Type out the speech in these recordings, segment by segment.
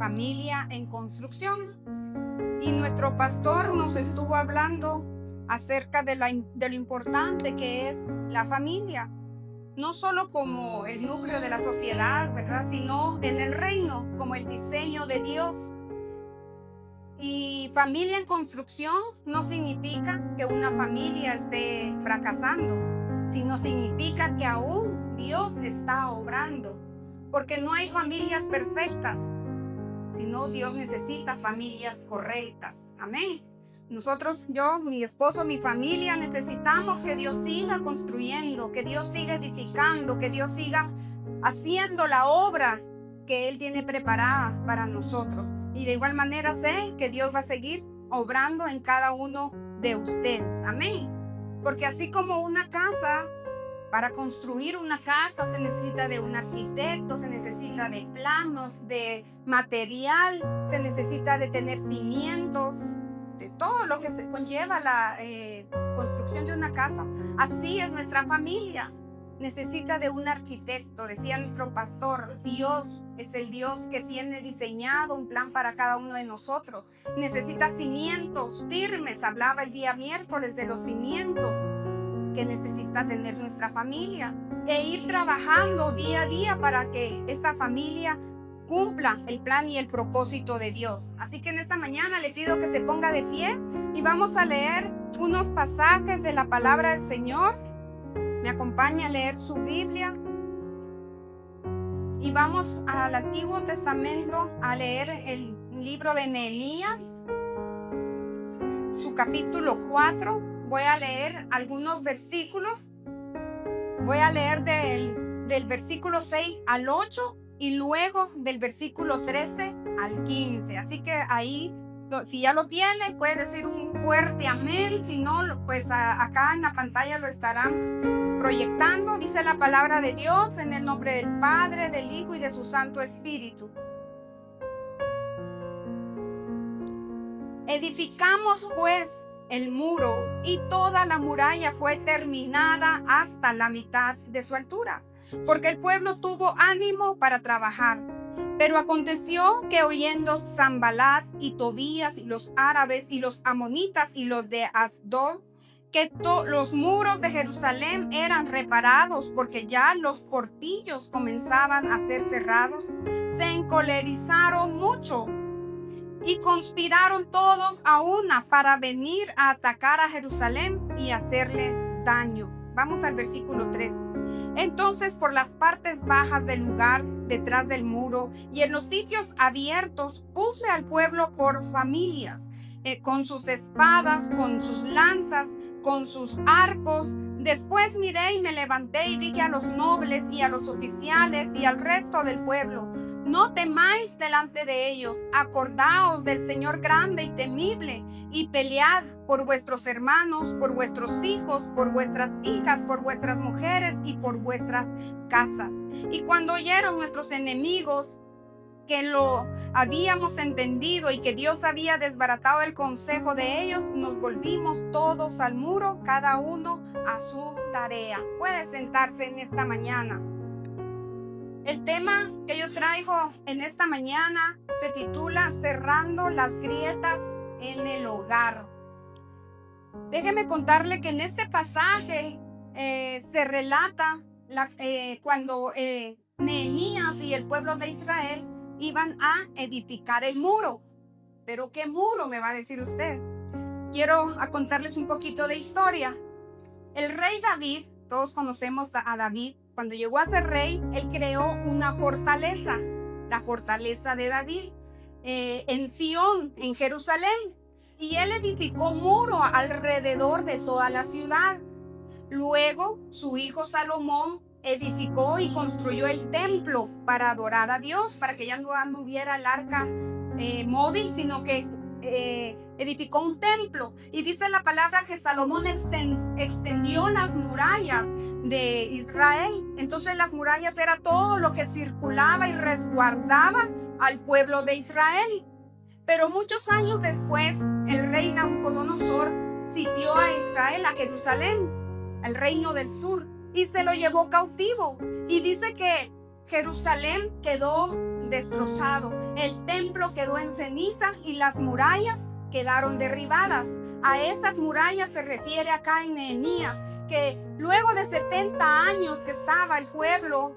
familia en construcción. Y nuestro pastor nos estuvo hablando acerca de lo importante que es la familia, no solo como el núcleo de la sociedad, ¿verdad? Sino en el reino, como el diseño de Dios. Y familia en construcción no significa que una familia esté fracasando, sino significa que aún Dios está obrando, porque no hay familias perfectas, sino Dios necesita familias correctas. Amén. Nosotros, yo, mi esposo, mi familia, necesitamos que Dios siga construyendo, que Dios siga edificando, que Dios siga haciendo la obra que Él tiene preparada para nosotros. Y de igual manera sé que Dios va a seguir obrando en cada uno de ustedes. Amén. Porque así como una casa, para construir una casa se necesita de un arquitecto, se necesita de planos, de material, se necesita de tener cimientos, de todo lo que se conlleva la construcción de una casa. Así es nuestra familia. Necesita de un arquitecto. Decía nuestro pastor, Dios es el Dios que tiene diseñado un plan para cada uno de nosotros. Necesita cimientos firmes. Hablaba el día miércoles de los cimientos que necesita tener nuestra familia e ir trabajando día a día para que esa familia cumpla el plan y el propósito de Dios. Así que en esta mañana le pido que se ponga de pie y vamos a leer unos pasajes de la palabra del Señor. Me acompaña a leer su Biblia y vamos al Antiguo Testamento a leer el libro de Nehemías, su capítulo 4. Voy a leer algunos versículos. Voy a leer del versículo 6 al 8 y luego del versículo 13 al 15. Así que ahí, si ya lo tiene, puede decir un fuerte amén. Si no, pues acá en la pantalla lo estarán proyectando. Dice la palabra de Dios en el nombre del Padre, del Hijo y de su Santo Espíritu. Edificamos pues el muro y toda la muralla fue terminada hasta la mitad de su altura, porque el pueblo tuvo ánimo para trabajar. Pero aconteció que oyendo Sanballat y Tobías y los árabes y los amonitas y los de Asdod, que los muros de Jerusalén eran reparados porque ya los portillos comenzaban a ser cerrados, se encolerizaron mucho y conspiraron todos a una para venir a atacar a Jerusalén y hacerles daño. Vamos al versículo 13. Entonces por las partes bajas del lugar, detrás del muro y en los sitios abiertos, puse al pueblo por familias, con sus espadas, con sus lanzas, con sus arcos. Después miré y me levanté y dije a los nobles y a los oficiales y al resto del pueblo: no temáis delante de ellos, acordaos del Señor grande y temible, y pelead por vuestros hermanos, por vuestros hijos, por vuestras hijas, por vuestras mujeres y por vuestras casas. Y cuando oyeron nuestros enemigos que lo habíamos entendido y que Dios había desbaratado el consejo de ellos, nos volvimos todos al muro, cada uno a su tarea. Puede sentarse en esta mañana. El tema que yo traigo en esta mañana se titula Cerrando las grietas en el hogar. Déjeme contarle que en este pasaje se relata cuando Nehemías y el pueblo de Israel iban a edificar el muro. ¿Pero qué muro?, me va a decir usted. Quiero contarles un poquito de historia. El rey David, todos conocemos a David. Cuando llegó a ser rey, él creó una fortaleza, la fortaleza de David, en Sión, en Jerusalén. Y él edificó un muro alrededor de toda la ciudad. Luego, su hijo Salomón edificó y construyó el templo para adorar a Dios, para que ya no anduviera el arca móvil, sino que edificó un templo. Y dice la palabra que Salomón extendió las murallas de Israel. Entonces las murallas era todo lo que circulaba y resguardaba al pueblo de Israel. Pero muchos años después, el rey Nabucodonosor sitió a Israel, a Jerusalén, al reino del sur, y se lo llevó cautivo. Y dice que Jerusalén quedó destrozado. el templo quedó en ceniza y las murallas quedaron derribadas. A esas murallas se refiere acá en Nehemías, que luego de 70 años que estaba el pueblo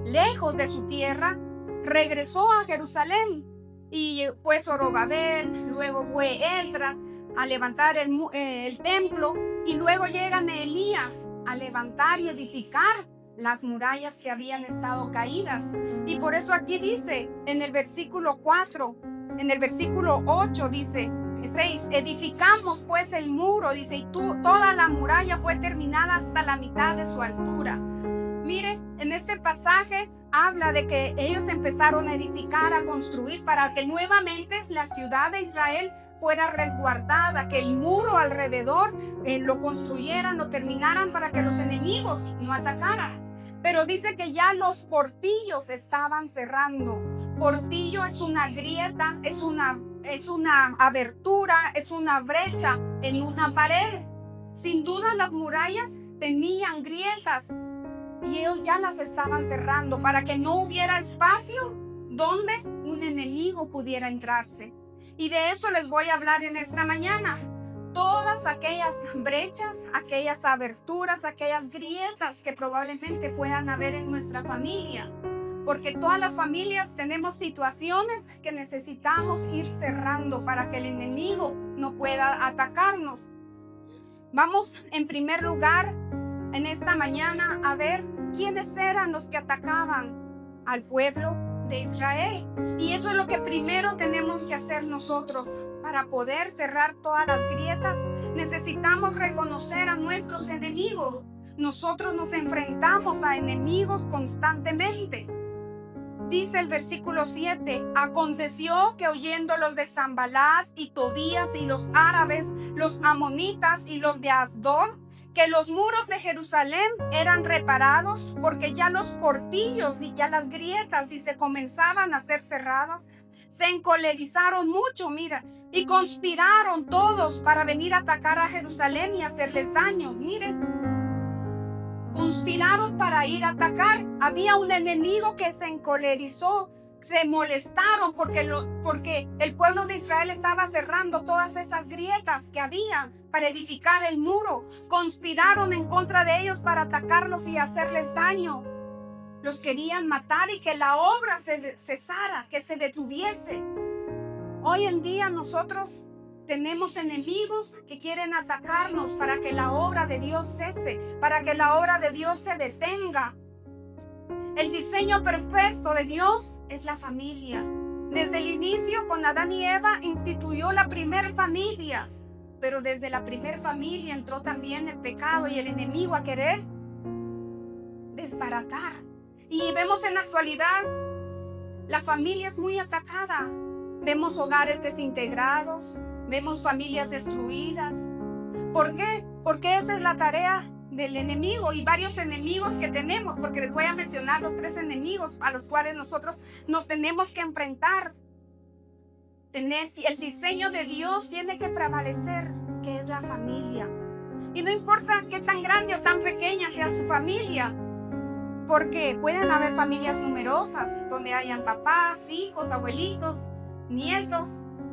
lejos de su tierra, regresó a Jerusalén. Y fue Zorobabel, luego fue Esdras a levantar el templo, y luego llega Nehemías a levantar y edificar las murallas que habían estado caídas. Y por eso aquí dice en el versículo 4, en el versículo 8 dice 6, edificamos pues el muro, dice, y toda la muralla fue terminada hasta la mitad de su altura. Mire, en este pasaje habla de que ellos empezaron a edificar, a construir para que nuevamente la ciudad de Israel fuera resguardada, que el muro alrededor lo construyeran, lo terminaran para que los enemigos no atacaran. Pero dice que ya los portillos estaban cerrando. Portillo es una grieta, es una abertura, es una brecha en una pared. Sin duda las murallas tenían grietas y ellos ya las estaban cerrando para que no hubiera espacio donde un enemigo pudiera entrarse. Y de eso les voy a hablar en esta mañana. Todas aquellas brechas, aquellas aberturas, aquellas grietas que probablemente puedan haber en nuestra familia. Porque todas las familias tenemos situaciones que necesitamos ir cerrando para que el enemigo no pueda atacarnos. Vamos en primer lugar en esta mañana a ver quiénes eran los que atacaban al pueblo de Israel. Y eso es lo que primero tenemos que hacer nosotros. Para poder cerrar todas las grietas, necesitamos reconocer a nuestros enemigos. Nosotros nos enfrentamos a enemigos constantemente. Dice el versículo 7, aconteció que oyendo los de Sanballat y Tobías y los árabes, los amonitas y los de Asdod, que los muros de Jerusalén eran reparados, porque ya los portillos y ya las grietas y se comenzaban a ser cerradas, se encolerizaron mucho, mira, y conspiraron todos para venir a atacar a Jerusalén y hacerles daño. Miren, conspiraron para ir a atacar. Había un enemigo que se encolerizó, se molestaron porque el pueblo de Israel estaba cerrando todas esas grietas que había para edificar el muro. Conspiraron en contra de ellos para atacarlos y hacerles daño. Los querían matar y que la obra se cesara, que se detuviese. Hoy en día nosotros tenemos enemigos que quieren atacarnos para que la obra de Dios cese, para que la obra de Dios se detenga. El diseño perfecto de Dios es la familia. Desde el inicio, con Adán y Eva, instituyó la primera familia. Pero desde la primera familia entró también el pecado y el enemigo a querer desbaratar. Y vemos en la actualidad, la familia es muy atacada. Vemos hogares desintegrados, vemos familias destruidas. ¿Por qué? Porque esa es la tarea del enemigo y varios enemigos que tenemos, porque les voy a mencionar los 3 enemigos a los cuales nosotros nos tenemos que enfrentar. El diseño de Dios tiene que prevalecer, que es la familia. Y no importa qué tan grande o tan pequeña sea su familia, porque pueden haber familias numerosas, donde hayan papás, hijos, abuelitos, nietos.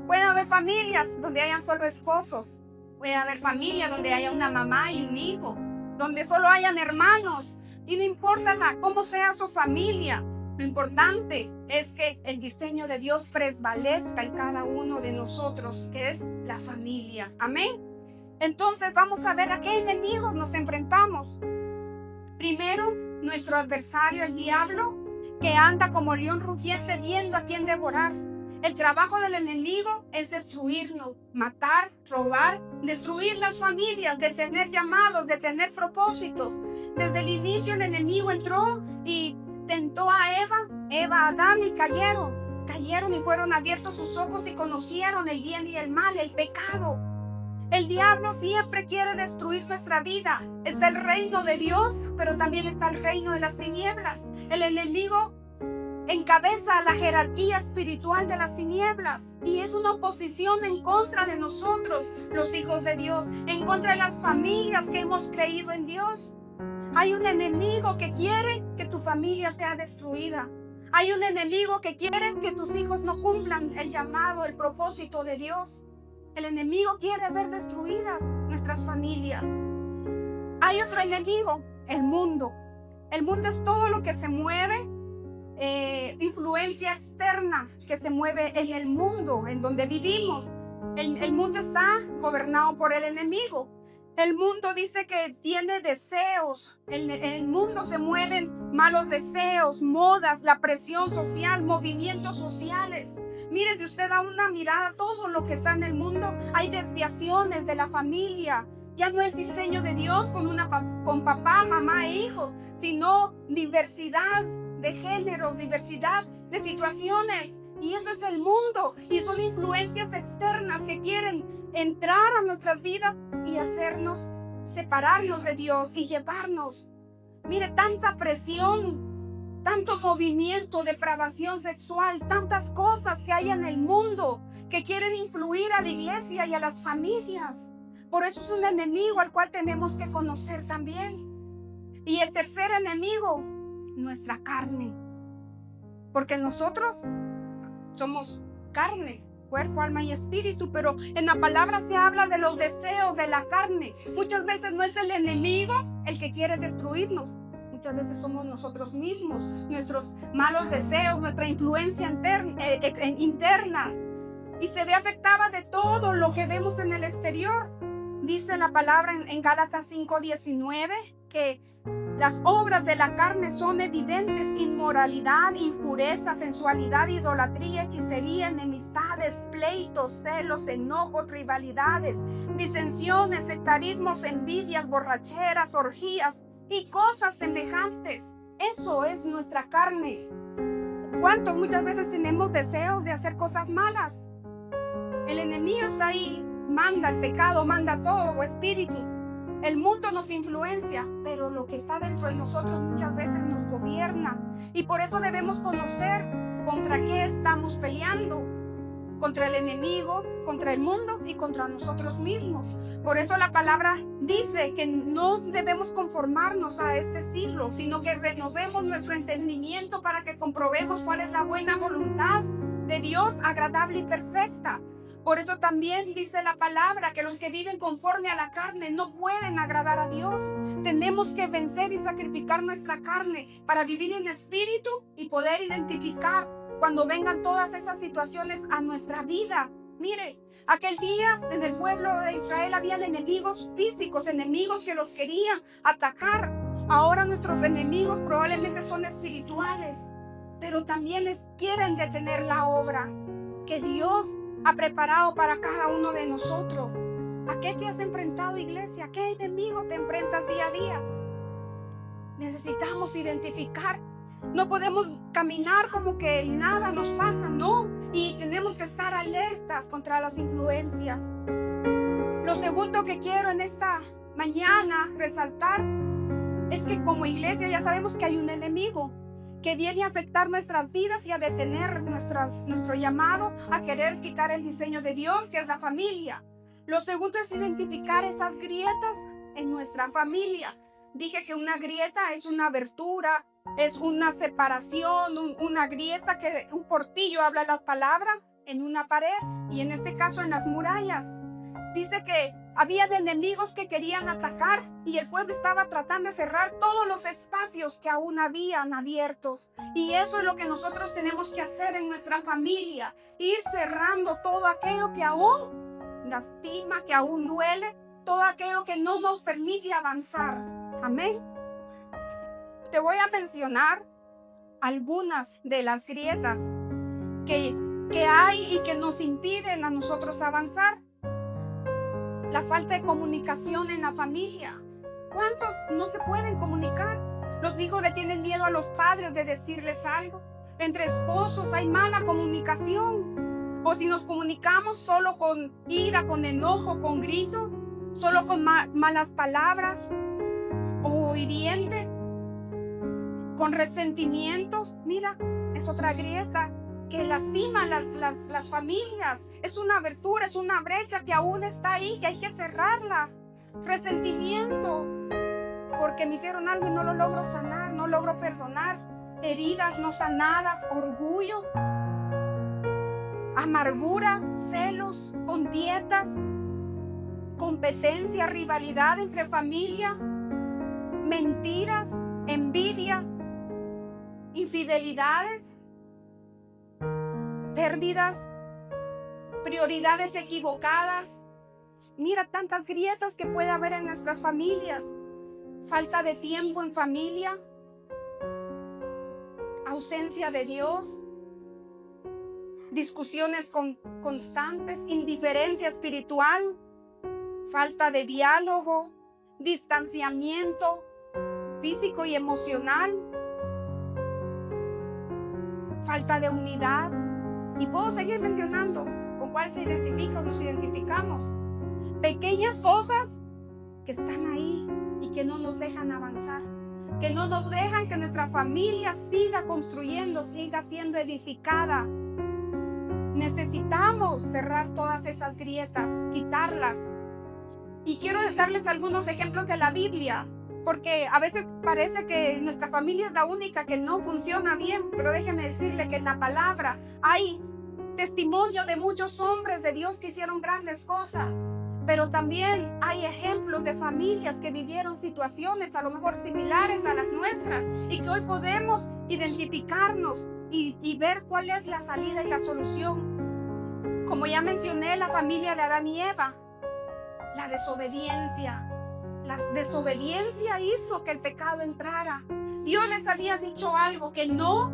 Pueden haber familias donde hayan solo esposos. Puede haber familias donde haya una mamá y un hijo, donde solo hayan hermanos. Y no importa cómo sea su familia, lo importante es que el diseño de Dios prevalezca en cada uno de nosotros, que es la familia. Amén. Entonces vamos a ver a qué enemigos nos enfrentamos. Primero, nuestro adversario, el diablo, que anda como león rugiente viendo a quién devorar. El trabajo del enemigo es destruirnos, matar, robar, destruir las familias, de tener llamados, de tener propósitos. Desde el inicio el enemigo entró y tentó a Eva, a Adán, y cayeron y fueron abiertos sus ojos y conocieron el bien y el mal, el pecado. El diablo siempre quiere destruir nuestra vida. Es el reino de Dios, pero también está el reino de las tinieblas. El enemigo encabeza la jerarquía espiritual de las tinieblas y es una oposición en contra de nosotros, los hijos de Dios, en contra de las familias que hemos creído en Dios. Hay un enemigo que quiere que tu familia sea destruida. Hay un enemigo que quiere que tus hijos no cumplan el llamado, el propósito de Dios. El enemigo quiere ver destruidas nuestras familias. Hay otro enemigo, el mundo. El mundo es todo lo que se mueve, influencia externa que se mueve en el mundo en donde vivimos. El mundo está gobernado por el enemigo. El mundo dice que tiene deseos. El mundo se mueven malos deseos, modas, la presión social, movimientos sociales. Mire, si usted da una mirada a todo lo que está en el mundo, hay desviaciones de la familia. Ya no es diseño de Dios con papá, mamá e hijo, sino diversidad de géneros, diversidad de situaciones. Y eso es el mundo. Y son influencias externas que quieren entrar a nuestras vidas y hacernos separarnos de Dios y llevarnos. Mire, tanta presión, tanto movimiento, depravación sexual, tantas cosas que hay en el mundo que quieren influir a la iglesia y a las familias. Por eso es un enemigo al cual tenemos que conocer también. Y el tercer enemigo, nuestra carne. Porque nosotros somos carne, cuerpo, alma y espíritu, pero en la palabra se habla de los deseos de la carne. Muchas veces no es el enemigo el que quiere destruirnos. Muchas veces somos nosotros mismos, nuestros malos deseos, nuestra influencia interna. Y se ve afectada de todo lo que vemos en el exterior. Dice la palabra en Gálatas 5:19 que las obras de la carne son evidentes: inmoralidad, impureza, sensualidad, idolatría, hechicería, enemistades, pleitos, celos, enojos, rivalidades, disensiones, sectarismos, envidias, borracheras, orgías y cosas semejantes. Eso es nuestra carne. ¿Cuánto muchas veces tenemos deseos de hacer cosas malas? El enemigo está ahí, manda el pecado, manda todo, espíritu. El mundo nos influencia, pero lo que está dentro de nosotros muchas veces nos gobierna. Y por eso debemos conocer contra qué estamos peleando. Contra el enemigo, contra el mundo y contra nosotros mismos. Por eso la palabra dice que no debemos conformarnos a este siglo, sino que renovemos nuestro entendimiento para que comprobemos cuál es la buena voluntad de Dios, agradable y perfecta. Por eso también dice la palabra que los que viven conforme a la carne no pueden agradar a Dios. Tenemos que vencer y sacrificar nuestra carne para vivir en espíritu y poder identificar cuando vengan todas esas situaciones a nuestra vida. Mire, aquel día en el pueblo de Israel había enemigos físicos, enemigos que los querían atacar. Ahora nuestros enemigos probablemente son espirituales, pero también les quieren detener la obra que Dios ha preparado para cada uno de nosotros. ¿A qué te has enfrentado, iglesia? ¿A qué enemigo te enfrentas día a día? Necesitamos identificar. No podemos caminar como que nada nos pasa, no. Y tenemos que estar alertas contra las influencias. Lo segundo que quiero en esta mañana resaltar es que como iglesia ya sabemos que hay un enemigo que viene a afectar nuestras vidas y a detener nuestro llamado a querer quitar el diseño de Dios, que es la familia. Lo segundo es identificar esas grietas en nuestra familia. Dije que una grieta es una abertura, es una separación, una grieta, que un portillo habla las palabras en una pared y en este caso en las murallas. Dice que había enemigos que querían atacar y el pueblo estaba tratando de cerrar todos los espacios que aún habían abiertos. Y eso es lo que nosotros tenemos que hacer en nuestra familia, ir cerrando todo aquello que aún lastima, que aún duele, todo aquello que no nos permite avanzar. Amén. Te voy a mencionar algunas de las grietas que hay y que nos impiden a nosotros avanzar. La falta de comunicación en la familia. ¿Cuántos no se pueden comunicar? Los hijos le tienen miedo a los padres de decirles algo. Entre esposos hay mala comunicación. O si nos comunicamos solo con ira, con enojo, con grito, solo con malas palabras o hiriente, con resentimientos. Mira, es otra grieta que lastima las familias. Es una abertura, es una brecha que aún está ahí, que hay que cerrarla. Resentimiento, porque me hicieron algo y no lo logro sanar, no logro perdonar. heridas no sanadas, orgullo, amargura, celos, contiendas, competencia, rivalidad entre familia, mentiras, envidia, infidelidades, pérdidas, prioridades equivocadas. Mira tantas grietas que puede haber en nuestras familias. Falta de tiempo en familia, ausencia de Dios, discusiones constantes, indiferencia espiritual, falta de diálogo, distanciamiento físico y emocional, falta de unidad. Y puedo seguir mencionando con cuál se identifica o nos identificamos. Pequeñas cosas que están ahí y que no nos dejan avanzar, que no nos dejan que nuestra familia siga construyendo, siga siendo edificada. Necesitamos cerrar todas esas grietas, quitarlas. Y quiero darles algunos ejemplos de la Biblia, porque a veces parece que nuestra familia es la única que no funciona bien, pero déjeme decirle que en la palabra hay testimonio de muchos hombres de Dios que hicieron grandes cosas. Pero también hay ejemplos de familias que vivieron situaciones a lo mejor similares a las nuestras y que hoy podemos identificarnos y ver cuál es la salida y la solución. Como ya mencioné, la familia de Adán y Eva, la desobediencia. La desobediencia hizo que el pecado entrara. Dios les había dicho algo, que no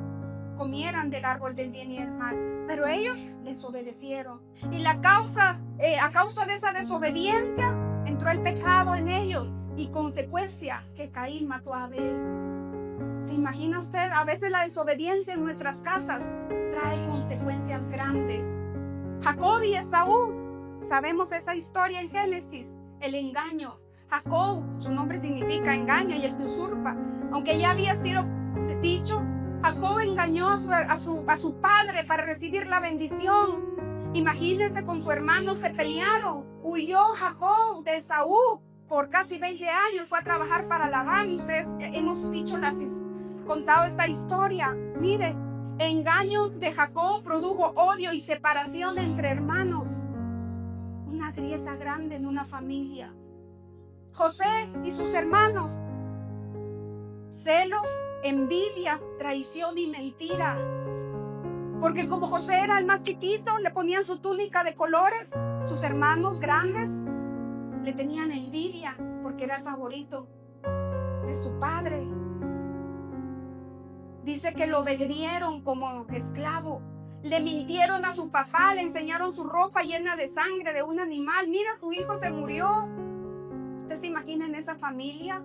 comieran del árbol del bien y del mal, pero ellos desobedecieron. Y a causa de esa desobediencia entró el pecado en ellos y consecuencia que Caín mató a Abel. ¿Se imagina usted? A veces la desobediencia en nuestras casas trae consecuencias grandes. Jacob y Esaú, sabemos esa historia en Génesis, el engaño. Jacob, su nombre significa engaño y el que usurpa. Aunque ya había sido dicho, Jacob engañó a su padre para recibir la bendición. Imagínense, con su hermano se pelearon. Huyó Jacob de Esaú por casi 20 años. Fue a trabajar para Labán. Ustedes hemos contado esta historia. Mire, engaño de Jacob produjo odio y separación entre hermanos. Una grieta grande en una familia. José y sus hermanos, celos, envidia, traición y mentira. Porque como José era el más chiquito, le ponían su túnica de colores. Sus hermanos grandes le tenían envidia porque era el favorito de su padre. Dice que lo vendieron como esclavo. Le mintieron a su papá, le enseñaron su ropa llena de sangre de un animal. Mira, tu hijo se murió. ¿Usted se imagina en esa familia?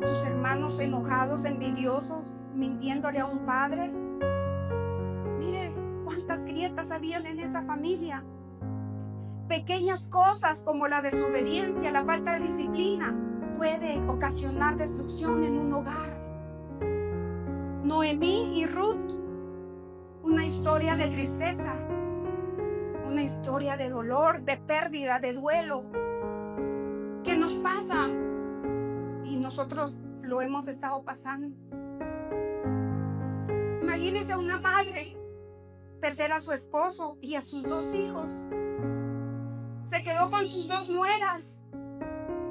Sus hermanos enojados, envidiosos, mintiéndole a un padre. Mire cuántas grietas habían en esa familia. Pequeñas cosas como la desobediencia, la falta de disciplina, puede ocasionar destrucción en un hogar. Noemí y Ruth, una historia de tristeza, una historia de dolor, de pérdida, de duelo. ¿Qué nos pasa? Y nosotros lo hemos estado pasando. Imagínense a una madre perder a su esposo y a sus 2 hijos. Se quedó con sus 2 nueras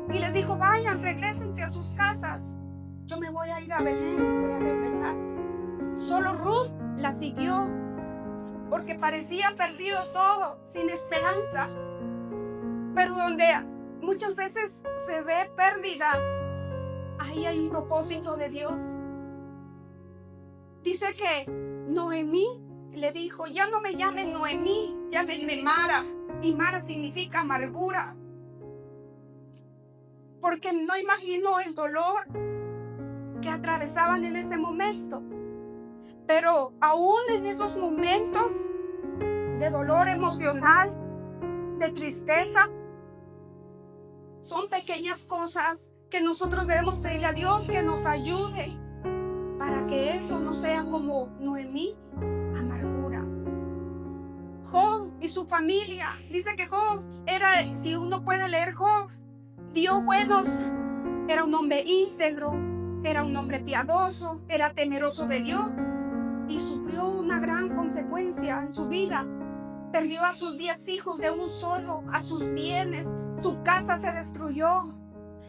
y les dijo: vayan, regrésense a sus casas. Yo me voy a ir a Belén, voy a regresar. Solo Ruth la siguió porque parecía perdido todo, sin esperanza. Pero donde muchas veces se ve pérdida, ahí hay un propósito de Dios. Dice que Noemí le dijo: ya no me llamen Noemí, llámenme Mara. Y Mara significa amargura. Porque no imagino el dolor que atravesaban en ese momento. Pero aún en esos momentos de dolor emocional, de tristeza, son pequeñas cosas que nosotros debemos pedirle a Dios que nos ayude para que eso no sea como Noemí, amargura. Job y su familia, dice que Job era, si uno puede leer Job, dio buenos, era un hombre íntegro, Era un hombre piadoso, era temeroso de Dios y sufrió una gran consecuencia en su vida. Perdió a sus 10 hijos de un solo, a sus bienes, su casa se destruyó.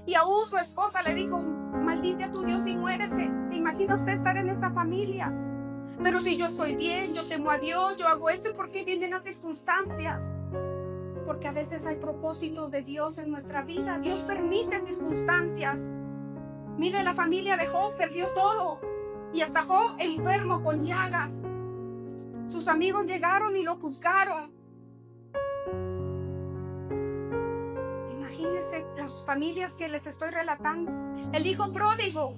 Y aún su esposa le dijo: maldice a tu Dios y muérete. ¿Se imagina usted estar en esa familia? Pero si yo soy bien, yo temo a Dios, yo hago eso, ¿por qué vienen las circunstancias? Porque a veces hay propósitos de Dios en nuestra vida. Dios permite circunstancias. Mire, la familia de Job perdió todo. Y hasta Job enfermo con llagas. Sus amigos llegaron y lo juzgaron. Imagínense las familias que les estoy relatando. El hijo pródigo: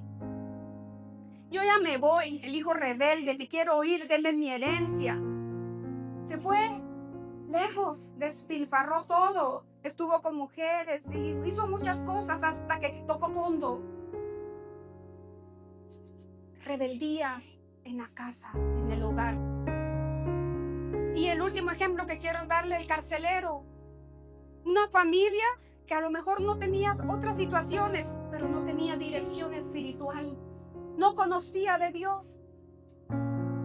yo ya me voy. El hijo rebelde: me quiero ir, denle mi herencia. Se fue lejos, despilfarró todo. Estuvo con mujeres y hizo muchas cosas hasta que tocó fondo. Rebeldía en la casa, en el hogar. Y el último ejemplo que quiero darle: el carcelero. Una familia que a lo mejor no tenía otras situaciones, pero no tenía dirección espiritual. No conocía de Dios.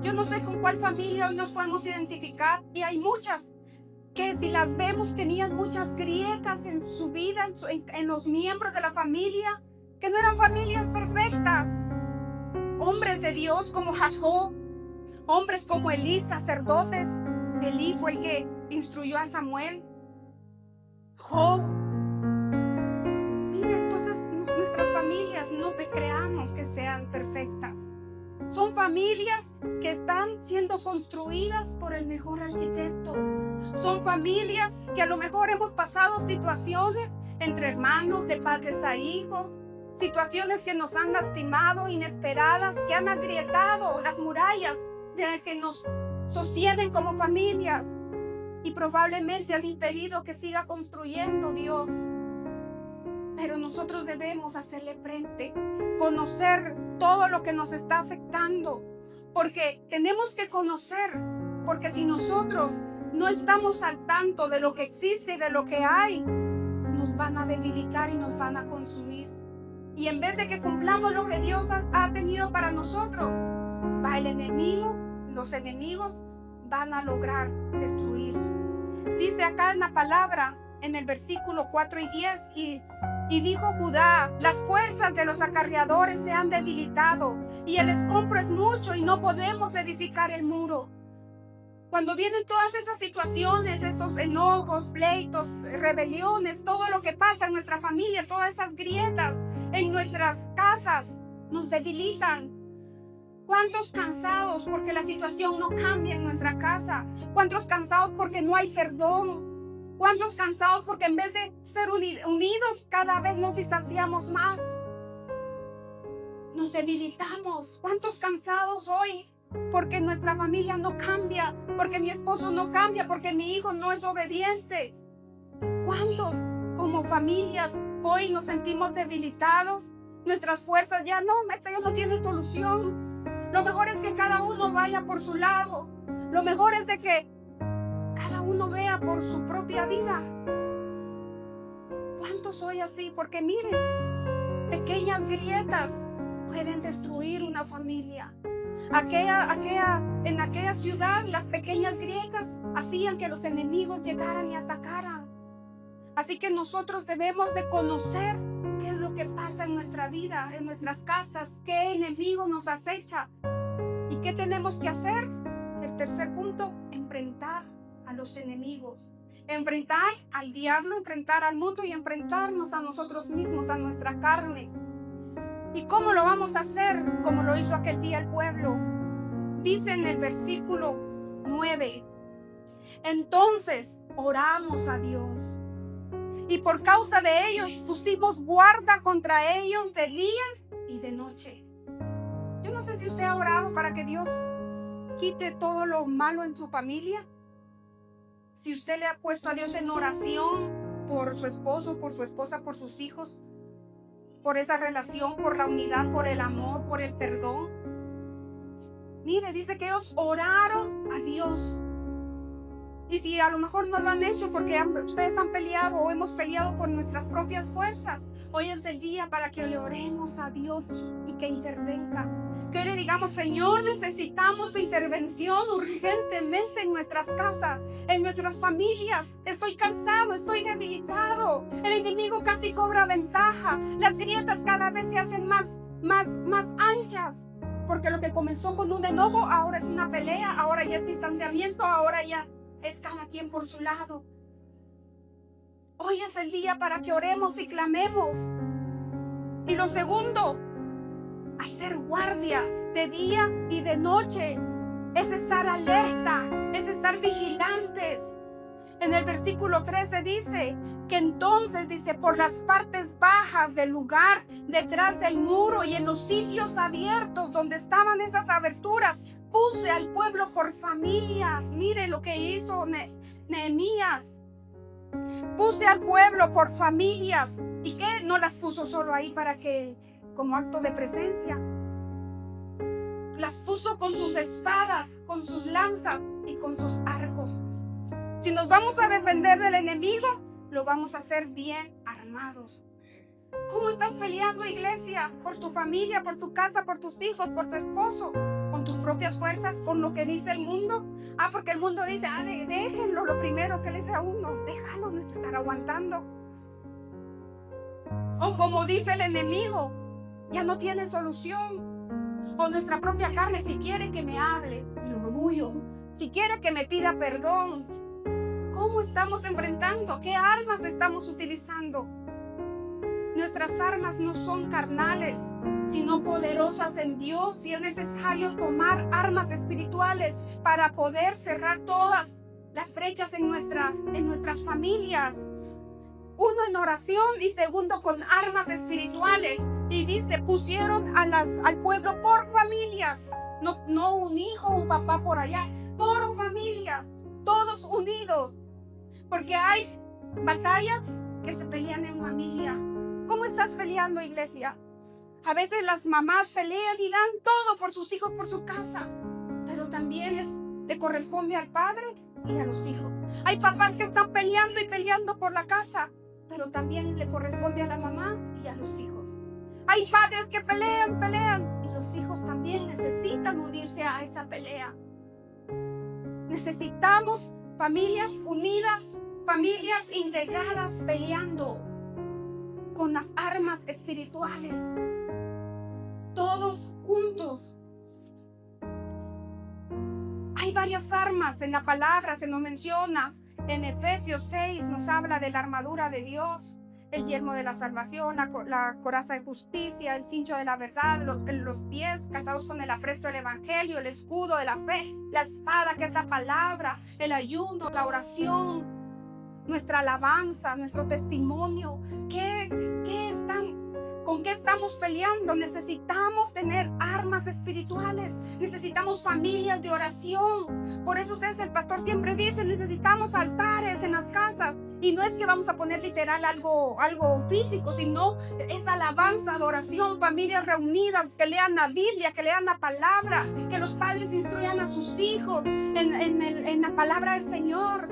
Yo no sé con cuál familia hoy nos podemos identificar, y hay muchas que, si las vemos, tenían muchas grietas en su vida, en los miembros de la familia, que no eran familias perfectas. Hombres de Dios como Jacob, hombres como Elí, sacerdotes. Elí fue el que instruyó a Samuel. Job. Mire, entonces nuestras familias no creamos que sean perfectas. Son familias que están siendo construidas por el mejor arquitecto. Son familias que a lo mejor hemos pasado situaciones entre hermanos, de padres a hijos, situaciones que nos han lastimado, inesperadas, que han agrietado las murallas de que nos sostienen como familias, y probablemente han impedido que siga construyendo Dios. Pero nosotros debemos hacerle frente, conocer todo lo que nos está afectando, porque tenemos que conocer, porque si nosotros no estamos al tanto de lo que existe y de lo que hay, nos van a debilitar y nos van a consumir. Y en vez de que cumplamos lo que Dios ha tenido para nosotros, va el enemigo, los enemigos van a lograr destruir. Dice acá en la palabra, en el versículo 4 y 10, y dijo Judá: las fuerzas de los acarreadores se han debilitado, y el escombro es mucho, y no podemos edificar el muro. Cuando vienen todas esas situaciones, esos enojos, pleitos, rebeliones, todo lo que pasa en nuestra familia, todas esas grietas en nuestras casas, nos debilitan. ¿Cuántos cansados porque la situación no cambia en nuestra casa? ¿Cuántos cansados porque no hay perdón? ¿Cuántos cansados porque en vez de ser unidos, cada vez nos distanciamos más? Nos debilitamos. ¿Cuántos cansados hoy porque nuestra familia no cambia? Porque mi esposo no cambia, porque mi hijo no es obediente. ¿Cuántos como familias hoy nos sentimos debilitados? Nuestras fuerzas ya no, esto ya no tiene solución. Lo mejor es que cada uno vaya por su lado. Lo mejor es de que cada uno vea por su propia vida. ¿Cuántos soy así? Porque miren, pequeñas grietas pueden destruir una familia. En aquella ciudad, las pequeñas grietas hacían que los enemigos llegaran y atacaran. Así que nosotros debemos de conocer qué es lo que pasa en nuestra vida, en nuestras casas, qué enemigo nos acecha y qué tenemos que hacer. El tercer punto: enfrentar a los enemigos, enfrentar al diablo, enfrentar al mundo y enfrentarnos a nosotros mismos, a nuestra carne. ¿Y cómo lo vamos a hacer? Como lo hizo aquel día el pueblo. Dice en el versículo 9: entonces oramos a Dios, y por causa de ellos pusimos guarda contra ellos de día y de noche. Yo no sé si usted ha orado para que Dios quite todo lo malo en su familia. Si usted le ha puesto a Dios en oración por su esposo, por su esposa, por sus hijos, por esa relación, por la unidad, por el amor, por el perdón. Mire, dice que ellos oraron a Dios. Y si a lo mejor no lo han hecho porque ustedes han peleado o hemos peleado por nuestras propias fuerzas, Hoy es el día para que le oremos a Dios y que intervenga. Que hoy le digamos, Señor, necesitamos tu intervención urgentemente en nuestras casas, en nuestras familias. Estoy cansado, estoy debilitado. El enemigo casi cobra ventaja. Las grietas cada vez se hacen más anchas. Porque lo que comenzó con un enojo, ahora es una pelea, ahora ya es distanciamiento, ahora ya es cada quien por su lado. Hoy es el día para que oremos y clamemos. Y lo segundo, hacer guardia de día y de noche. Es estar alerta, es estar vigilantes. En el versículo 13 dice que entonces, dice, por las partes bajas del lugar, detrás del muro y en los sitios abiertos donde estaban esas aberturas, puse al pueblo por familias. Mire lo que hizo Nehemías. Puse al pueblo por familias. ¿Y qué? No las puso solo ahí para que, como acto de presencia. Las puso con sus espadas, con sus lanzas y con sus arcos. Si nos vamos a defender del enemigo, lo vamos a hacer bien armados. ¿Cómo estás peleando, iglesia? ¿Por tu familia, por tu casa, por tus hijos, por tu esposo? ¿Con tus propias fuerzas? ¿Con lo que dice el mundo? Porque el mundo dice, déjenlo, lo primero que le dice a uno, déjalo, no estar aguantando. O como dice el enemigo, ya no tiene solución. O nuestra propia carne, si quiere que me hable, el orgullo, si quiere que me pida perdón. ¿Cómo estamos enfrentando? ¿Qué armas estamos utilizando? Nuestras armas no son carnales, sino poderosas en Dios. Y es necesario tomar armas espirituales para poder cerrar todas las brechas en nuestras familias. Uno, en oración, y segundo, con armas espirituales. Y dice, pusieron al pueblo por familias. No un hijo, un papá por allá, por familia, todos unidos. Porque hay batallas que se pelean en familia. ¿Cómo estás peleando, iglesia? A veces las mamás pelean y dan todo por sus hijos, por su casa. Pero también le corresponde al padre y a los hijos. Hay papás que están peleando y peleando por la casa, pero también le corresponde a la mamá y a los hijos. Hay padres que pelean, y los hijos también necesitan unirse a esa pelea. Necesitamos familias unidas, familias integradas, peleando con las armas espirituales, todos juntos. Hay varias armas en la palabra, se nos menciona. En Efesios 6 nos habla de la armadura de Dios, el yelmo de la salvación, la coraza de justicia, el cincho de la verdad, los pies calzados con el apresto del evangelio, el escudo de la fe, la espada que es la palabra, el ayuno, la oración, nuestra alabanza, nuestro testimonio. ¿Con qué estamos peleando? Necesitamos tener armas espirituales. Necesitamos familias de oración. Por eso ustedes, el pastor siempre dice, necesitamos altares en las casas. Y no es que vamos a poner literal algo físico, sino es alabanza, adoración, familias reunidas, que lean la Biblia, que lean la palabra, que los padres instruyan a sus hijos en la palabra del Señor.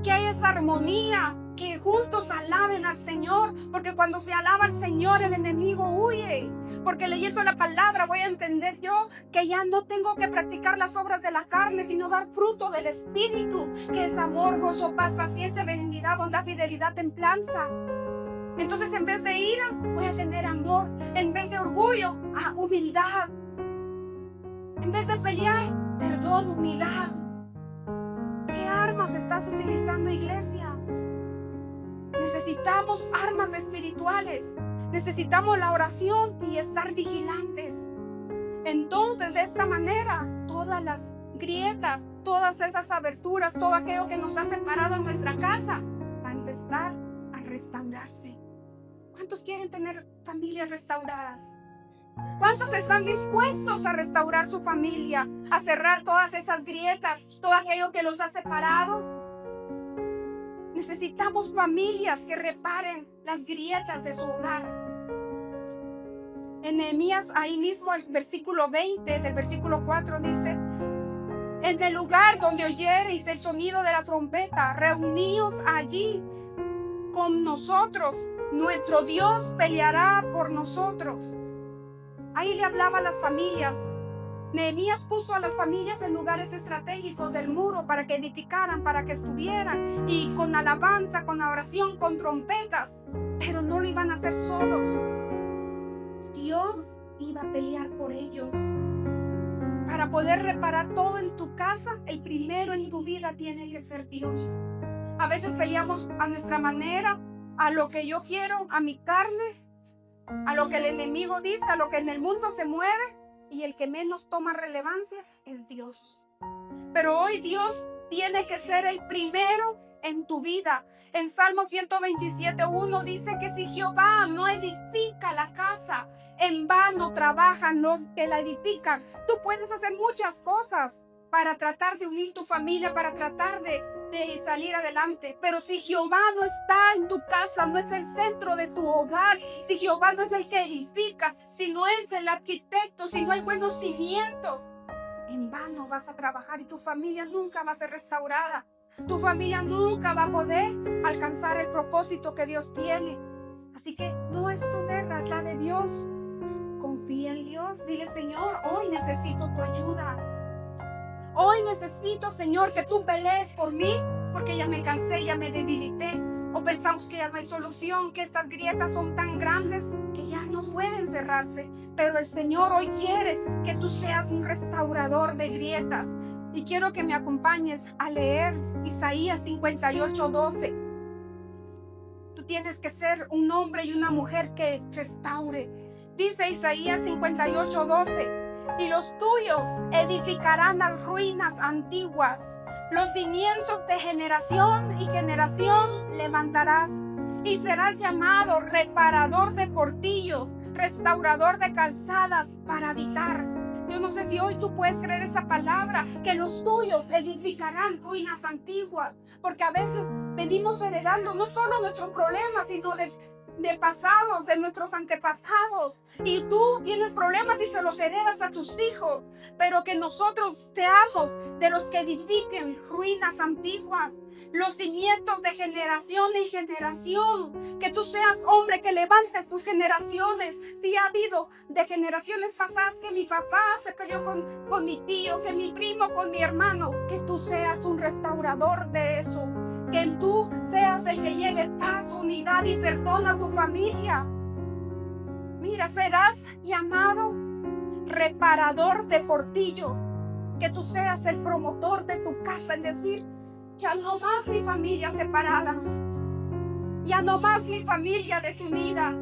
Que haya esa armonía, que juntos alaben al Señor, porque cuando se alaba al Señor el enemigo huye. Porque leyendo la palabra voy a entender yo que ya no tengo que practicar las obras de la carne, sino dar fruto del Espíritu, que es amor, gozo, paz, paciencia, benignidad, bondad, fidelidad, templanza. Entonces, en vez de ira, voy a tener amor. En vez de orgullo, humildad. En vez de pelear, perdón, humildad. ¿Qué armas estás utilizando, iglesia? Necesitamos armas espirituales. Necesitamos la oración y estar vigilantes. Entonces, de esta manera, todas las grietas, todas esas aberturas, todo aquello que nos ha separado en nuestra casa, va a empezar a restaurarse. ¿Cuántos quieren tener familias restauradas? ¿Cuántos están dispuestos a restaurar su familia, a cerrar todas esas grietas, todo aquello que los ha separado? Necesitamos familias que reparen las grietas de su hogar. En Nehemías, ahí mismo, el versículo 20 del versículo 4 dice: en el lugar donde oyereis el sonido de la trompeta, reuníos allí con nosotros Nuestro Dios peleará por nosotros. Ahí le hablaba a las familias. Nehemías puso a las familias en lugares estratégicos del muro para que edificaran, para que estuvieran, y con alabanza, con oración, con trompetas. Pero no lo iban a hacer solos. Dios iba a pelear por ellos. Para poder reparar todo en tu casa, el primero en tu vida tiene que ser Dios. A veces peleamos a nuestra manera, a lo que yo quiero, a mi carne, a lo que el enemigo dice, a lo que en el mundo se mueve, y el que menos toma relevancia es Dios. Pero hoy Dios tiene que ser el primero en tu vida. En Salmo 127:1 dice que si Jehová no edifica la casa, en vano trabajan los que la edifican. Tú puedes hacer muchas cosas para tratar de unir tu familia, para tratar de salir adelante. Pero si Jehová no está en tu casa, no es el centro de tu hogar, si Jehová no es el que edifica, si no es el arquitecto, si no hay buenos cimientos, en vano vas a trabajar y tu familia nunca va a ser restaurada. Tu familia nunca va a poder alcanzar el propósito que Dios tiene. Así que no es tu guerra, es la de Dios. Confía en Dios. Dile: Señor, hoy necesito tu ayuda. Hoy necesito, Señor, que tú pelees por mí, porque ya me cansé, ya me debilité. O pensamos que ya no hay solución, que estas grietas son tan grandes que ya no pueden cerrarse. Pero el Señor hoy quiere que tú seas un restaurador de grietas. Y quiero que me acompañes a leer Isaías 58:12. Tú tienes que ser un hombre y una mujer que restaure. Dice Isaías 58:12: y los tuyos edificarán las ruinas antiguas, los cimientos de generación y generación levantarás, y serás llamado reparador de portillos, restaurador de calzadas para habitar. Yo no sé si hoy tú puedes creer esa palabra, que los tuyos edificarán ruinas antiguas, porque a veces venimos heredando no solo nuestros problemas, sino de pasados, de nuestros antepasados, y tú tienes problemas y se los heredas a tus hijos. Pero que nosotros seamos de los que edifiquen ruinas antiguas, los cimientos de generación en generación. Que tú seas hombre que levantes tus generaciones. Si ha habido de generaciones pasadas que mi papá se peleó con mi tío, que mi primo con mi hermano, que tú seas un restaurador de eso. Que tú seas el que lleve paz, unidad y perdón a tu familia. Mira, serás llamado reparador de portillos. Que tú seas el promotor de tu casa, es decir, ya no más mi familia separada, ya no más mi familia desunida,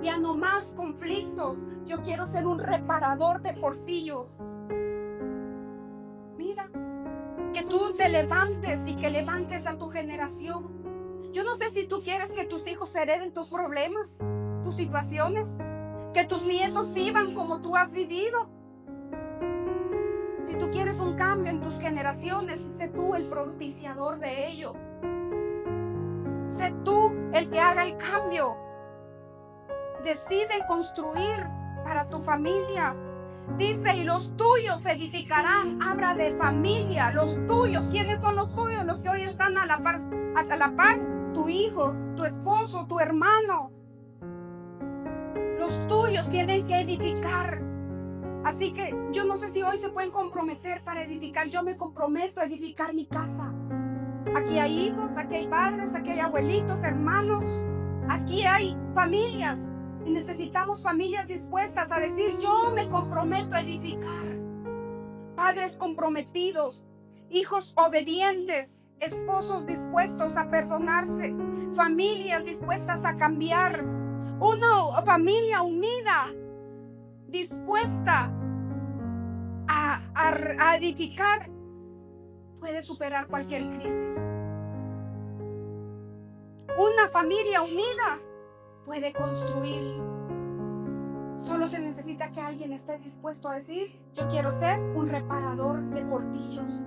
ya no más conflictos. Yo quiero ser un reparador de portillos. Mira, que tú te levantes y que levantes a tu generación. Yo no sé si tú quieres que tus hijos hereden tus problemas, tus situaciones, que tus nietos vivan como tú has vivido. Si tú quieres un cambio en tus generaciones, sé tú el propiciador de ello. Sé tú el que haga el cambio. Decide construir para tu familia. Dice: y los tuyos se edificarán. Habla de familia, los tuyos. ¿Quiénes son los tuyos? Los que hoy están a la par, tu hijo, tu esposo, tu hermano. Los tuyos tienen que edificar. Así que yo no sé si hoy se pueden comprometer para edificar. Yo me comprometo a edificar mi casa. Aquí hay hijos, aquí hay padres, aquí hay abuelitos, hermanos. Aquí hay familias. Y necesitamos familias dispuestas a decir: yo me comprometo a edificar. Padres comprometidos, hijos obedientes, esposos dispuestos a perdonarse, familias dispuestas a cambiar, una familia unida, dispuesta a edificar, puede superar cualquier crisis. Una familia unida puede construir. Solo se necesita que alguien esté dispuesto a decir: yo quiero ser un reparador de portillos.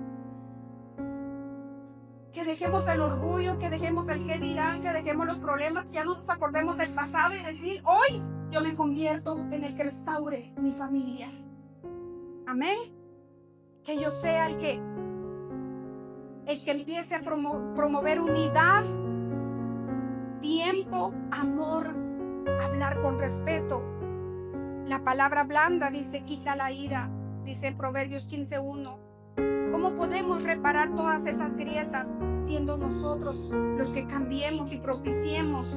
Que dejemos el orgullo, que dejemos el que dirán, que dejemos los problemas, ya no nos acordemos del pasado y decir: hoy yo me convierto en el que restaure mi familia. Amén. Que yo sea el que empiece a promover unidad, tiempo, amor, hablar con respeto. La palabra blanda, dice, quita la ira, dice Proverbios 15:1. ¿Cómo podemos reparar todas esas grietas siendo nosotros los que cambiemos y propiciemos?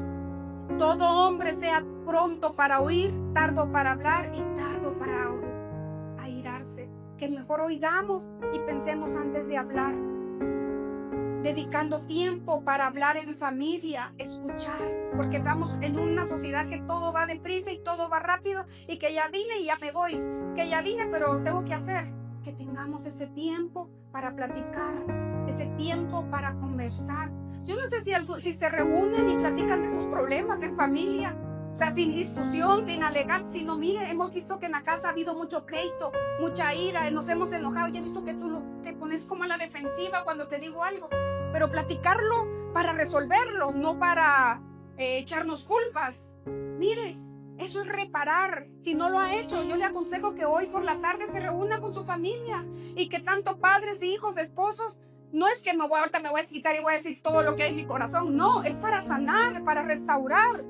Todo hombre sea pronto para oír, tardo para hablar y tardo para airarse. Que mejor oigamos y pensemos antes de hablar. Dedicando tiempo para hablar en familia, escuchar, porque estamos en una sociedad que todo va deprisa y todo va rápido, y que ya vine y ya me voy, que ya vine pero tengo que hacer. Que tengamos ese tiempo para platicar, ese tiempo para conversar. Yo no sé si se reúnen y platican de sus problemas en familia, o sea, sin discusión, sin alegar, sino mire, hemos visto que en la casa ha habido mucho pleito, mucha ira, nos hemos enojado. Yo he visto que tú te pones como a la defensiva cuando te digo algo, pero platicarlo para resolverlo, no para echarnos culpas. Mire, eso es reparar. Si no lo ha hecho, yo le aconsejo que hoy por la tarde se reúna con su familia, y que tanto padres, hijos, esposos, no es que ahorita me voy a citar y voy a decir todo lo que hay en mi corazón, no, es para sanar, para restaurar.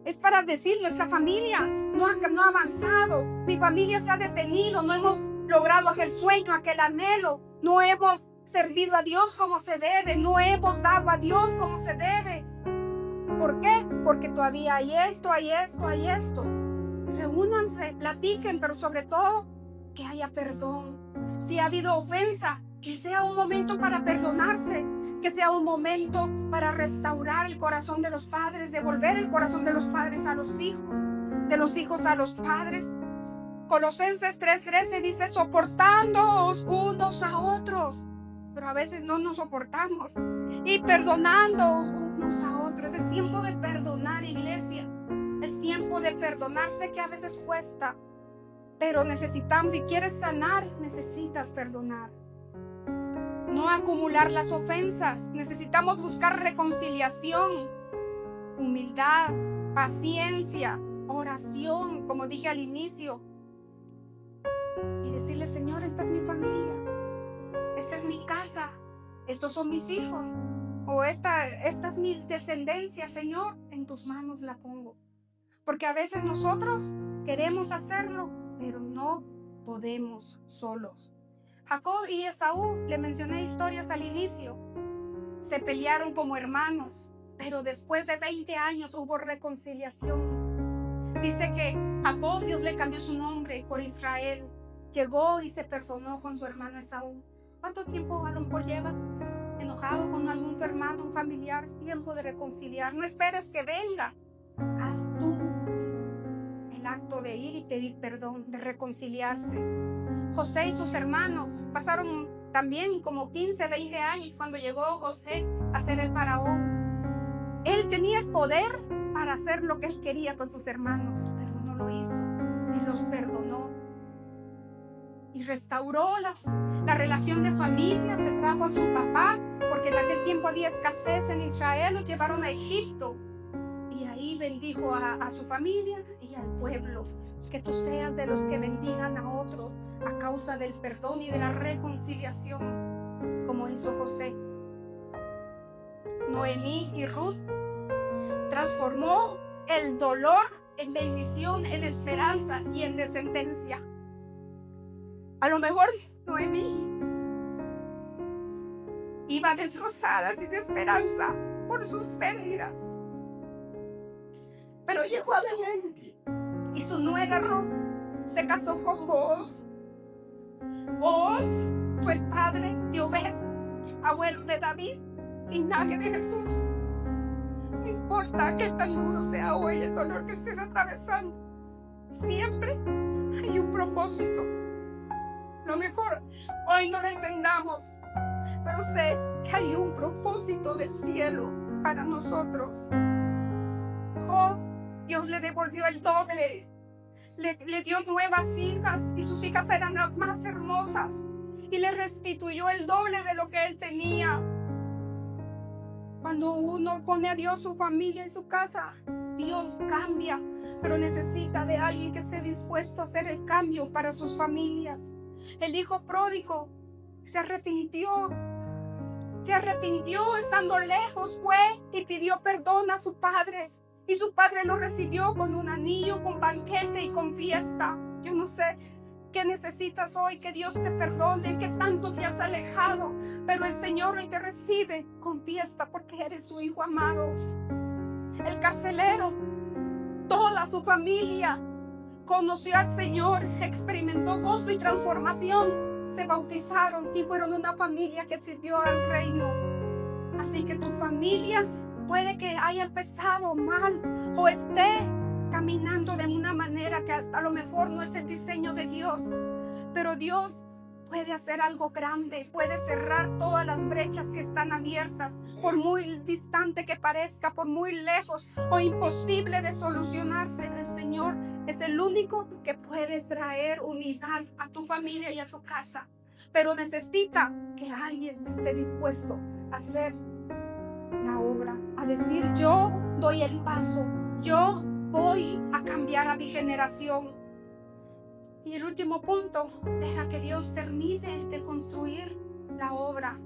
Es para decir, nuestra familia no ha avanzado, mi familia se ha detenido, no hemos logrado aquel sueño, aquel anhelo, no hemos servido a Dios como se debe, no hemos dado a Dios como se debe. ¿Por qué? Porque todavía hay esto, hay esto, hay esto. Reúnanse, platiquen, pero sobre todo que haya perdón. Si ha habido ofensa, que sea un momento para perdonarse, que sea un momento para restaurar el corazón de los padres, devolver el corazón de los padres a los hijos, de los hijos a los padres. Colosenses 3:13 dice, soportándoos unos a otros, pero a veces no nos soportamos, y perdonándoos unos a otros. Es tiempo de perdonar, iglesia, es tiempo de perdonar. Sé que a veces cuesta, pero necesitamos, si quieres sanar, necesitas perdonar. No acumular las ofensas. Necesitamos buscar reconciliación, humildad, paciencia, oración, como dije al inicio. Y decirle, Señor, esta es mi familia, esta es mi casa, estos son mis hijos, o esta es mi descendencia, Señor, en tus manos la pongo. Porque a veces nosotros queremos hacerlo, pero no podemos solos. Jacob y Esaú, le mencioné historias al inicio, se pelearon como hermanos, pero después de 20 años hubo reconciliación. Dice que Jacob, Dios le cambió su nombre por Israel, llegó y se perdonó con su hermano Esaú. ¿Cuánto tiempo a lo mejor llevas enojado con algún hermano, un familiar? Es tiempo de reconciliar. No esperes que venga, haz tú el acto de ir y pedir perdón, de reconciliarse. José y sus hermanos pasaron también como 15, 20 años cuando llegó José a ser el faraón. Él tenía el poder para hacer lo que él quería con sus hermanos, pero no lo hizo. Él los perdonó y restauró la relación de familia. Se trajo a su papá, porque en aquel tiempo había escasez en Israel. Lo llevaron a Egipto y ahí bendijo a su familia y al pueblo. Que tú seas de los que bendigan a otros a causa del perdón y de la reconciliación, como hizo José. Noemí y Ruth transformó el dolor en bendición, en esperanza y en descendencia. A lo mejor Noemí iba destrozada, sin esperanza por sus pérdidas, pero llegó a Belén y su nuera Ruth se casó con Booz. Booz fue el padre de Obed, abuelo de David y nadie de Jesús. No importa qué tan duro sea hoy el dolor que estés atravesando, siempre hay un propósito. Lo mejor hoy no lo entendamos, pero sé que hay un propósito del cielo para nosotros. Job, Dios le devolvió el doble, le dio nuevas hijas y sus hijas eran las más hermosas, y le restituyó el doble de lo que él tenía. Cuando uno pone a Dios, su familia en su casa, Dios cambia, pero necesita de alguien que esté dispuesto a hacer el cambio para sus familias. El hijo pródigo se arrepintió Se arrepintió estando lejos, fue y pidió perdón a sus padres. Y su padre lo recibió con un anillo, con banquete y con fiesta. Yo no sé qué necesitas hoy, que Dios te perdone, que tanto te has alejado. Pero el Señor hoy te recibe con fiesta porque eres su hijo amado. El carcelero, toda su familia conoció al Señor, experimentó gozo y transformación. Se bautizaron y fueron una familia que sirvió al reino. Así que tu familia puede que haya empezado mal o esté caminando de una manera que hasta a lo mejor no es el diseño de Dios. Pero Dios puede hacer algo grande, puede cerrar todas las brechas que están abiertas, por muy distante que parezca, por muy lejos o imposible de solucionarse. El Señor es el único que puede traer unidad a tu familia y a tu casa. Pero necesita que alguien esté dispuesto a hacer la obra, a decir: yo doy el paso, yo voy a cambiar a mi generación. Y el último punto, deja que Dios termine de construir la obra.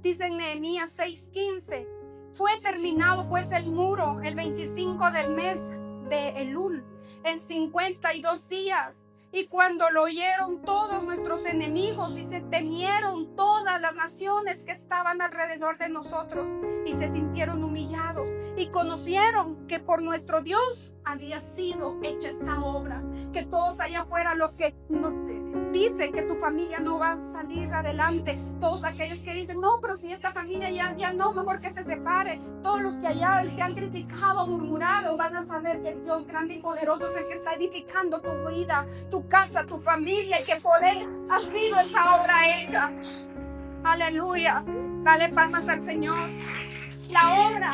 Dice en Nehemías 6:15, fue terminado pues el muro el 25 del mes de Elul, en 52 días. Y cuando lo oyeron todos nuestros enemigos, dice, temieron todas las naciones que estaban alrededor de nosotros y se sintieron humillados y conocieron que por nuestro Dios había sido hecha esta obra. Que todos allá afuera, los que no dicen que tu familia no va a salir adelante, todos aquellos que dicen: no, pero si esta familia ya no, mejor que se separe, todos los que allá te han criticado, murmurado, van a saber que el Dios grande y poderoso es el que está edificando tu vida, tu casa, tu familia, y que poder ha sido esa obra hecha. Aleluya, dale palmas al Señor. La obra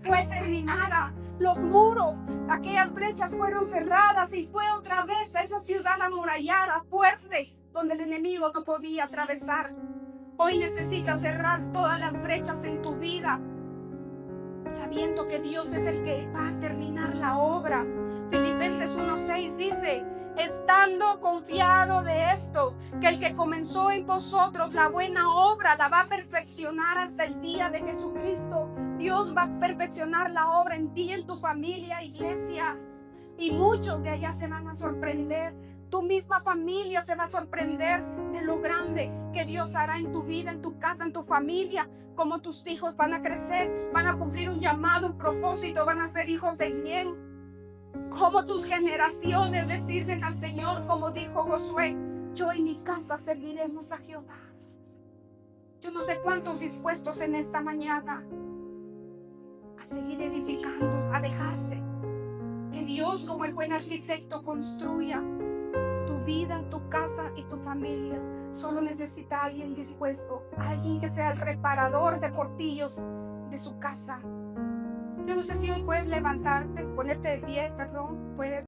fue terminada. Los muros, aquellas brechas fueron cerradas y fue otra vez esa ciudad amurallada, fuerte, donde el enemigo no podía atravesar. Hoy necesitas cerrar todas las brechas en tu vida, sabiendo que Dios es el que va a terminar la obra. Filipenses 1:6 dice: estando confiado de esto, que el que comenzó en vosotros la buena obra la va a perfeccionar hasta el día de Jesucristo. Dios va a perfeccionar la obra en ti, en tu familia, iglesia. Y muchos de allá se van a sorprender. Tu misma familia se va a sorprender de lo grande que Dios hará en tu vida, en tu casa, en tu familia. Cómo tus hijos van a crecer, van a cumplir un llamado, un propósito, van a ser hijos de bien. Cómo tus generaciones le sirven al Señor, como dijo Josué: yo y mi casa serviremos a Jehová. Yo no sé cuántos dispuestos en esta mañana a seguir edificando, a dejarse que Dios, como el buen arquitecto, construya tu vida, tu casa y tu familia. Solo necesita alguien dispuesto, alguien que sea el reparador de portillos de su casa. Yo no sé si hoy puedes levantarte, ponerte de pie, perdón, puedes